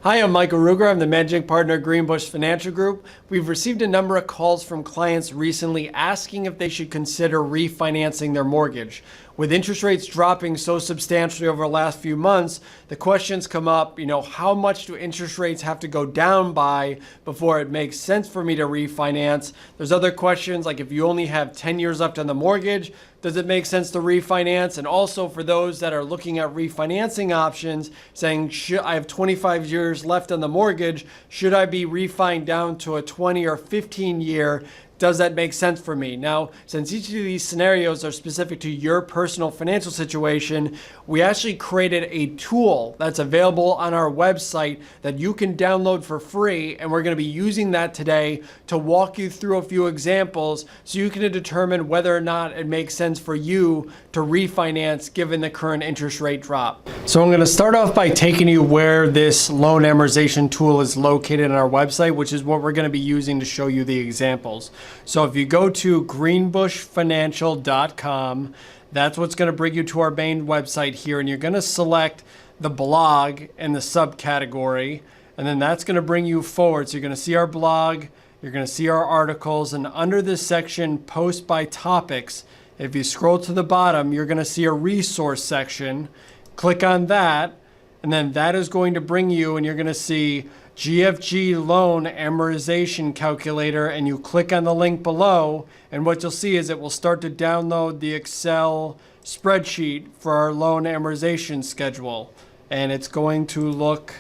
Hi, I'm Michael Ruger. I'm the managing partner at Greenbush Financial Group. We've received a number of calls from clients recently asking if they should consider refinancing their mortgage. With interest rates dropping so substantially over the last few months, the questions come up, how much do interest rates have to go down by before it makes sense for me to refinance? There's other questions like if you only have 10 years left on the mortgage, does it make sense to refinance? And also for those that are looking at refinancing options, saying, I have 25 years left on the mortgage, should I be refining down to a 20 or 15 year? Does that make sense for me? Now, since each of these scenarios are specific to your personal financial situation, we actually created a tool that's available on our website that you can download for free. And we're going to be using that today to walk you through a few examples so you can determine whether or not it makes sense for you to refinance given the current interest rate drop. So I'm going to start off by taking you where this loan amortization tool is located on our website, which is what we're going to be using to show you the examples. So if you go to greenbushfinancial.com, that's what's going to bring you to our main website here. And you're going to select the blog in the subcategory. And then that's going to bring you forward. So you're going to see our blog, you're going to see our articles. And under this section, post by topics, if you scroll to the bottom, you're going to see a resource section. Click on that. And then that is going to bring you, and you're going to see GFG loan amortization calculator, and you click on the link below, and what you'll see is it will start to download the Excel spreadsheet for our loan amortization schedule, and it's going to look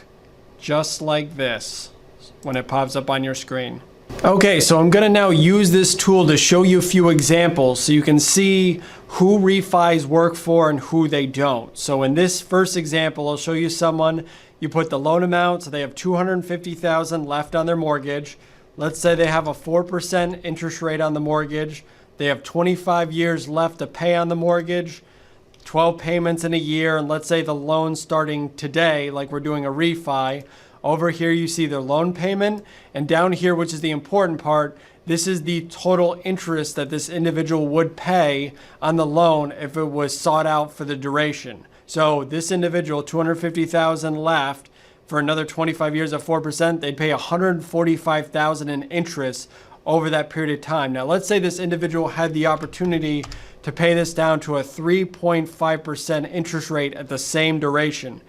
just like this when it pops up on your screen. Okay, so I'm going to now use this tool to show you a few examples so you can see who refis work for and who they don't. So in this first example, I'll show you someone. You put the loan amount, so they have $250,000 left on their mortgage. Let's say they have a 4% interest rate on the mortgage. They have 25 years left to pay on the mortgage, 12 payments in a year, and let's say the loan starting today, like we're doing a refi. Over here you see their loan payment, and down here, which is the important part, this is the total interest that this individual would pay on the loan if it was sought out for the duration. So this individual, $250,000 left for another 25 years at 4%, they'd pay $145,000 in interest over that period of time. Now, let's say this individual had the opportunity to pay this down to a 3.5% interest rate at the same duration.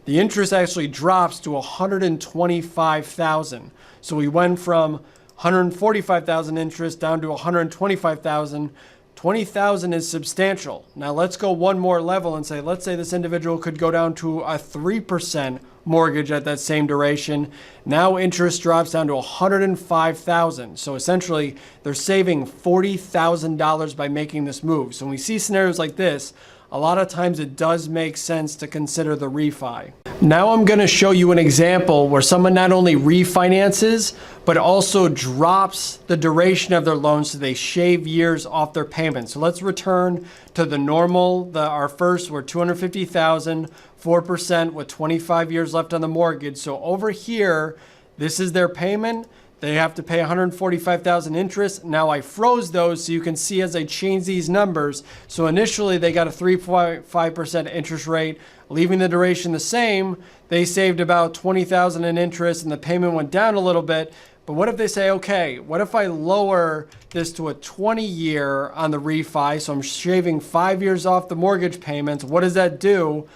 The interest actually drops to $125,000. So we went from $145,000 interest down to $125,000. $20,000 is substantial. Now let's go one more level and say, let's say this individual could go down to a 3% mortgage at that same duration. Now interest drops down to $105,000. So essentially they're saving $40,000 by making this move. So when we see scenarios like this, a lot of times it does make sense to consider the refi. Now I'm going to show you an example where someone not only refinances, but also drops the duration of their loan so they shave years off their payments. So let's return to the normal, our first were $250,000, 4% with 25 years left on the mortgage. So over here, this is their payment. They have to pay $145,000 interest. Now I froze those so you can see as I change these numbers. So initially they got a 3.5% interest rate, leaving the duration the same. They saved about $20,000 in interest and the payment went down a little bit. But what if they say, okay, what if I lower this to a 20-year on the refi? So I'm shaving 5 years off the mortgage payments. What does that do?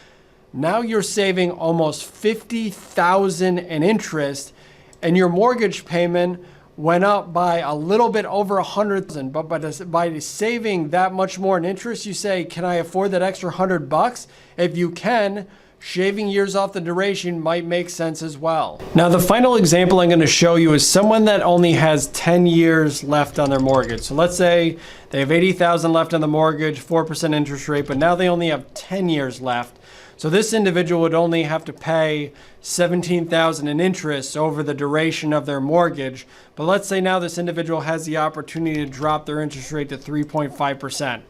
Now you're saving almost $50,000 in interest, and your mortgage payment went up by a little bit over $100,000. But by saving that much more in interest, you say, can I afford that extra $100? If you can, shaving years off the duration might make sense as well. Now, the final example I'm going to show you is someone that only has 10 years left on their mortgage. So let's say they have $80,000 left on the mortgage, 4% interest rate, but now they only have 10 years left. So this individual would only have to pay $17,000 in interest over the duration of their mortgage. But let's say now this individual has the opportunity to drop their interest rate to 3.5%.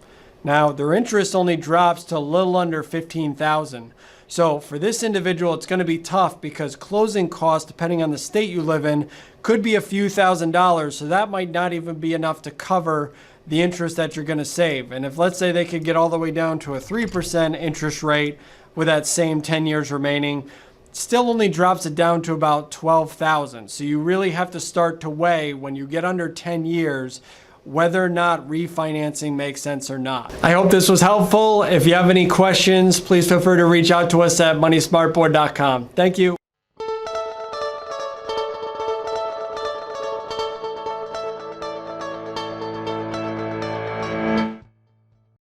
Now their interest only drops to a little under $15,000. So for this individual, it's going to be tough because closing costs, depending on the state you live in, could be a few $1,000s. So that might not even be enough to cover the interest that you're going to save. And if let's say they could get all the way down to a 3% interest rate with that same 10 years remaining, still only drops it down to about 12,000. So you really have to start to weigh when you get under 10 years whether or not refinancing makes sense or not. I hope this was helpful. If you have any questions, please feel free to reach out to us at moneysmartboard.com. Thank you.